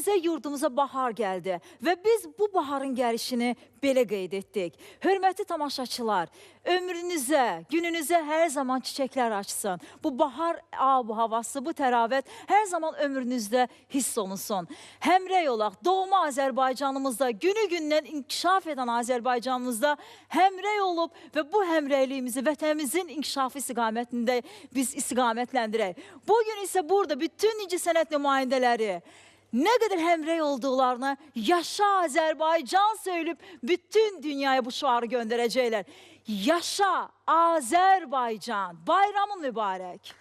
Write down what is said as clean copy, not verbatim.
evimizə, yurdumuza bahar gəldi və biz bu baharın gəlişini belə qeyd etdik. Hörmətli tamaşaçılar, ömrünüzə, gününüzə hər zaman çiçəklər açsın. Bu bahar havası, bu təravət hər zaman ömrünüzdə hiss olunsun. Həmrəy olaq, doğma Azərbaycanımızda, günü-gündən inkişaf edən Azərbaycanımızda həmrəy olub və bu həmrəyliyimizi vətənimizin inkişafı istiqamətində biz istiqamətləndirək. Bugün isə burada bütün incəsənət nümayəndələri nə qədər həmrəy olduqlarını yaşa Azərbaycan söyləyib bütün dünyaya bu şuarı göndərəcəklər. Yaşa Azərbaycan, bayramın mübarək.